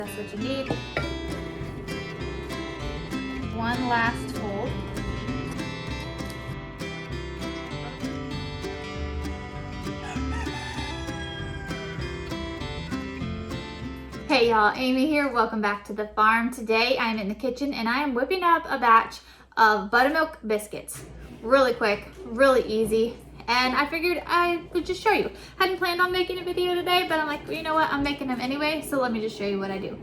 That's what you need. One last fold. Hey y'all, Amy here. Welcome back to the farm. Today I'm in the kitchen and I am whipping up a batch of buttermilk biscuits. Really quick, really easy. And I figured I would just show you. Hadn't planned on making a video today, but I'm like, well, you know what? I'm making them anyway, so let me just show you what I do.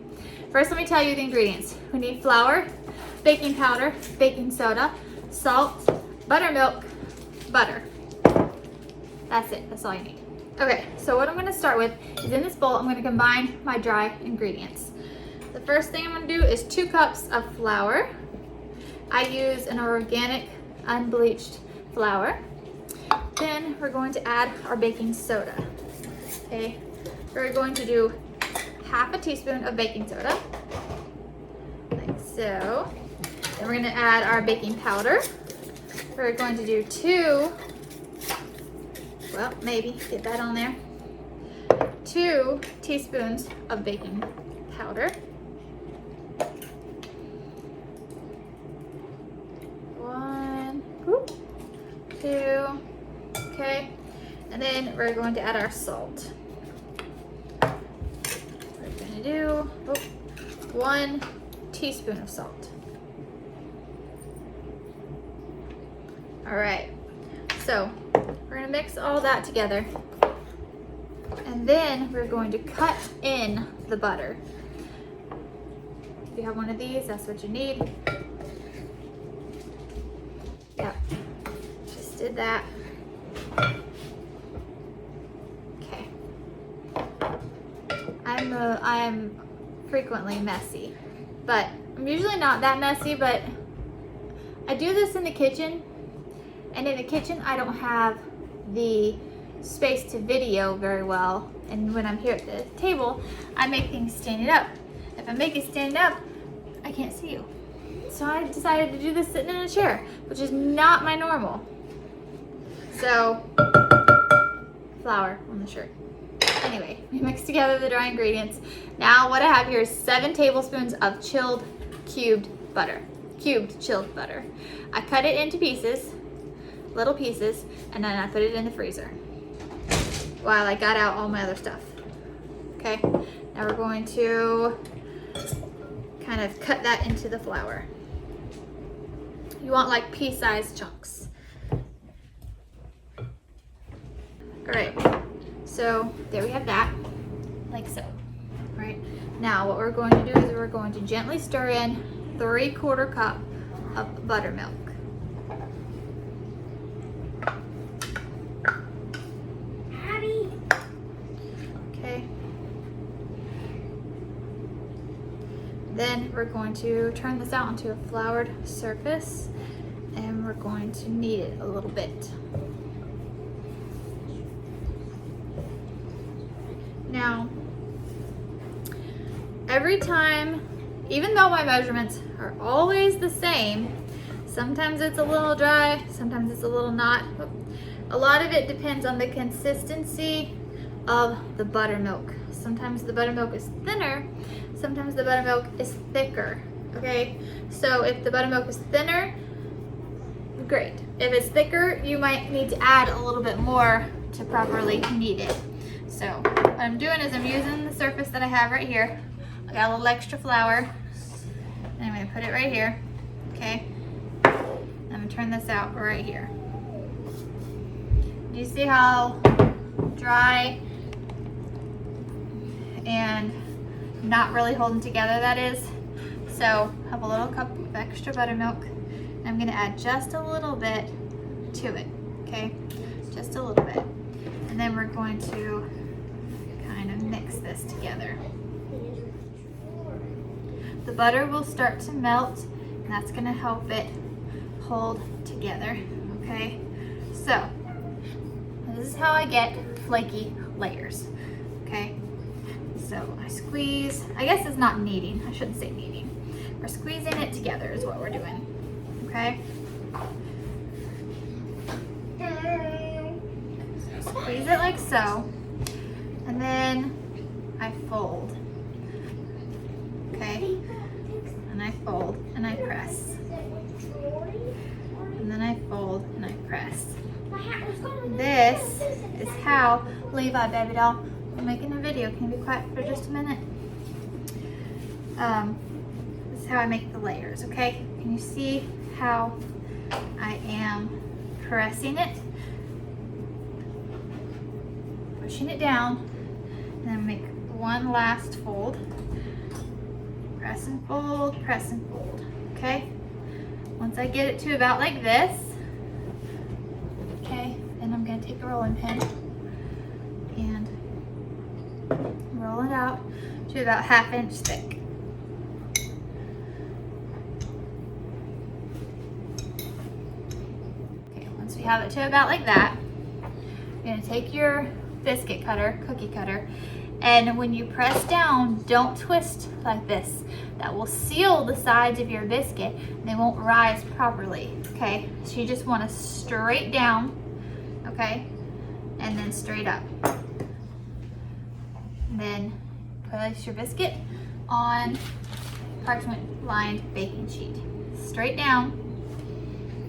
First, let me tell you the ingredients. We need flour, baking powder, baking soda, salt, buttermilk, butter. That's it. That's all you need. Okay, so what I'm going to start with is in this bowl, I'm going to combine my dry ingredients. The first thing I'm going to do is 2 cups of flour. I use an organic, unbleached flour. Then we're going to add our baking soda. Okay, we're going to do half a teaspoon of baking soda, like so. Then we're going to add our baking powder. We're going to do 2, well, maybe get that on there, 2 teaspoons of baking powder. 1, 2. Okay, and then we're going to add our salt. We're going to do 1 teaspoon of salt. All right, so we're going to mix all that together, and then we're going to cut in the butter. If you have one of these, that's what you need. Yep, just did that. Okay. I am frequently messy, but I'm usually not that messy, but I do this in the kitchen, and in the kitchen I don't have the space to video very well, and when I'm here at the table I make things standing up. If I make it standing up, I can't see you. So I decided to do this sitting in a chair, which is not my normal. So, flour on the shirt. Anyway, we mix together the dry ingredients. Now what I have here is 7 tablespoons of chilled cubed chilled butter. I cut it into pieces, little pieces, and then I put it in the freezer while I got out all my other stuff. Okay, now we're going to kind of cut that into the flour. You want like pea-sized chunks. All right, so there we have that, like so. All right, now what we're going to do is we're going to gently stir in 3/4 cup of buttermilk. Abby. Okay. Then we're going to turn this out onto a floured surface, and we're going to knead it a little bit. Now, every time, even though my measurements are always the same, sometimes it's a little dry, sometimes it's a little not. A lot of it depends on the consistency of the buttermilk. Sometimes the buttermilk is thinner, sometimes the buttermilk is thicker, okay? So if the buttermilk is thinner, great. If it's thicker, you might need to add a little bit more to properly knead it. So what I'm doing is I'm using the surface that I have right here. I got a little extra flour, and I'm gonna put it right here, okay? I'm gonna turn this out right here. Do you see how dry and not really holding together that is? So I have a little cup of extra buttermilk, and I'm gonna add just a little bit to it, okay? Just a little bit. And then we're going to kind of mix this together. The butter will start to melt, and that's gonna help it hold together, okay? So, this is how I get flaky layers, okay? So I squeeze, I guess it's not kneading, I shouldn't say kneading. We're squeezing it together is what we're doing, okay? So squeeze it like so, and then I fold. okay? And I fold and I press. And then I fold and I press. This is how, Levi, baby doll, I'm making a video. Can you be quiet for just a minute? This is how I make the layers, okay? Can you see how I am pressing it? Pushing it down, and then make one last fold. Press and fold, okay? Once I get it to about like this, okay, then I'm gonna take a rolling pin and roll it out to about 1/2 inch thick. Okay, once we have it to about like that, you're gonna take your biscuit cutter, cookie cutter, and when you press down, don't twist like this. That will seal the sides of your biscuit and they won't rise properly, okay? So you just want to straight down, okay? And then straight up. And then place your biscuit on parchment lined baking sheet. Straight down,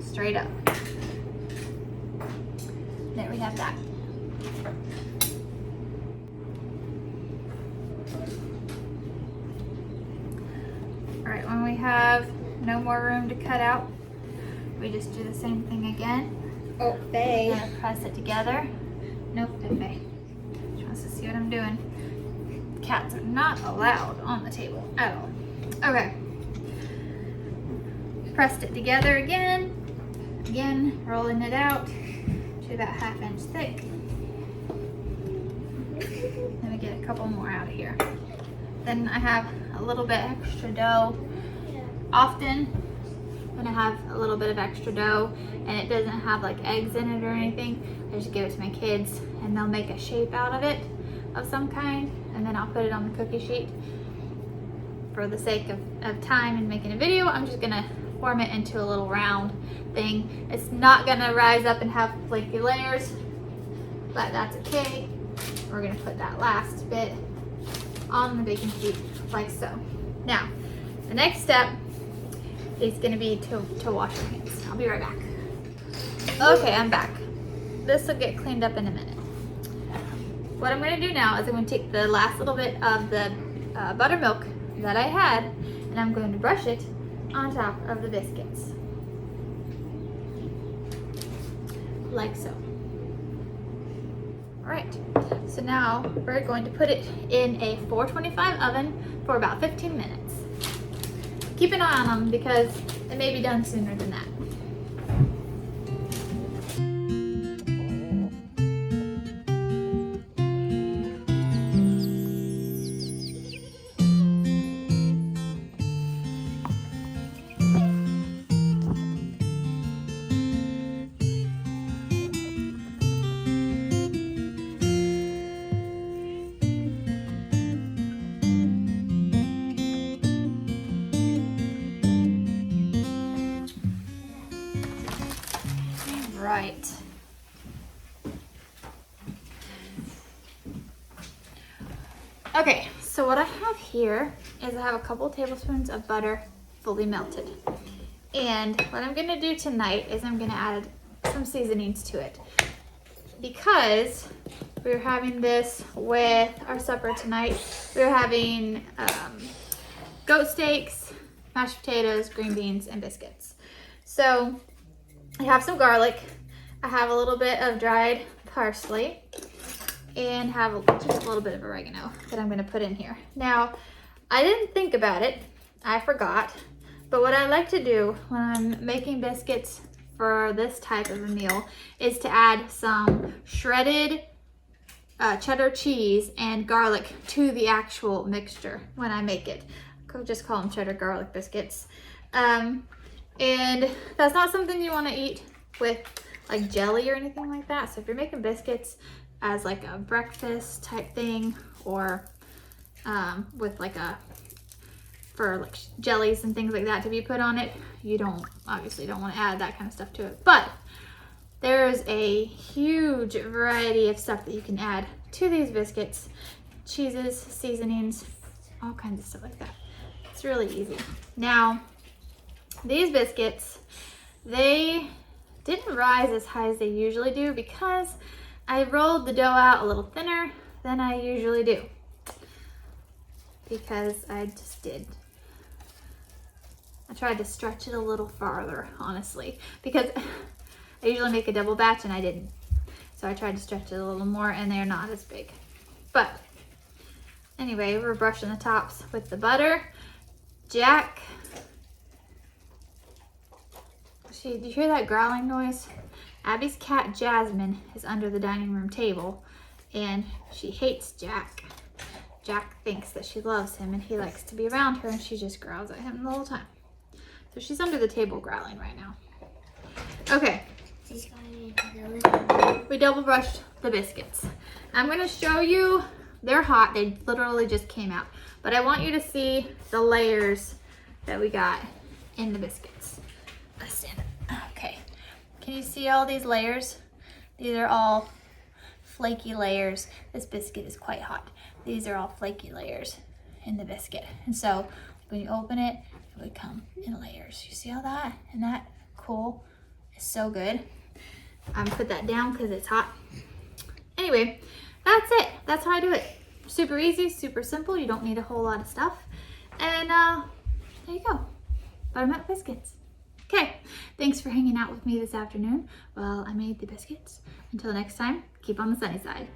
straight up. There we have that. All right, when we have no more room to cut out, we just do the same thing again. Oh, Faye. And press it together. Nope, Faye. She wants to see what I'm doing. Cats are not allowed on the table at all. Okay. Pressed it together again. Again, rolling it out to about 1/2 inch thick. Let me get a couple more out of here. Then I have a little bit extra dough. Often when I have a little bit of extra dough and it doesn't have like eggs in it or anything, I just give it to my kids and they'll make a shape out of it of some kind, and then I'll put it on the cookie sheet. For the sake of time and making a video, I'm just gonna form it into a little round thing. It's not gonna rise up and have flaky layers, but that's okay. We're gonna put that last bit on the baking sheet like so. Now, the next step is gonna be to wash your hands. I'll be right back. Okay, I'm back. This will get cleaned up in a minute. What I'm gonna do now is I'm gonna take the last little bit of the buttermilk that I had and I'm going to brush it on top of the biscuits. Like so. All right, so now we're going to put it in a 425 oven for about 15 minutes. Keep an eye on them because it may be done sooner than that. Right. Okay, so what I have here is I have a couple tablespoons of butter fully melted. And what I'm gonna do tonight is I'm gonna add some seasonings to it. Because we're having this with our supper tonight. We're having goat steaks, mashed potatoes, green beans, and biscuits. So I have some garlic. I have a little bit of dried parsley and have just a little bit of oregano that I'm gonna put in here. Now, I didn't think about it, I forgot, but what I like to do when I'm making biscuits for this type of a meal is to add some shredded cheddar cheese and garlic to the actual mixture when I make it. I'll just call them cheddar garlic biscuits. And that's not something you wanna eat with like jelly or anything like that. So if you're making biscuits as like a breakfast type thing or with like for like jellies and things like that to be put on it, you obviously don't want to add that kind of stuff to it. But there's a huge variety of stuff that you can add to these biscuits. Cheeses, seasonings, all kinds of stuff like that. It's really easy. Now, these biscuits, they didn't rise as high as they usually do because I rolled the dough out a little thinner than I usually do. Because I just did. I tried to stretch it a little farther, honestly, because I usually make a double batch and I didn't. So I tried to stretch it a little more and they're not as big. But anyway, we're brushing the tops with the butter. Jack, do you hear that growling noise? Abby's cat Jasmine is under the dining room table and she hates Jack. Jack thinks that she loves him and he likes to be around her and she just growls at him the whole time. So she's under the table growling right now. Okay. We double brushed the biscuits. I'm going to show you, they're hot, they literally just came out. But I want you to see the layers that we got in the biscuits. Okay, can you see all these layers? These are all flaky layers. This biscuit is quite hot. These are all flaky layers in the biscuit. And so when you open it, it would come in layers. You see all that? Isn't that cool? It's so good. I'm gonna put that down because it's hot. Anyway, that's it. That's how I do it. Super easy, super simple. You don't need a whole lot of stuff. And there you go. Buttermilk biscuits. Okay, thanks for hanging out with me this afternoon while I made the biscuits. Until next time, keep on the sunny side.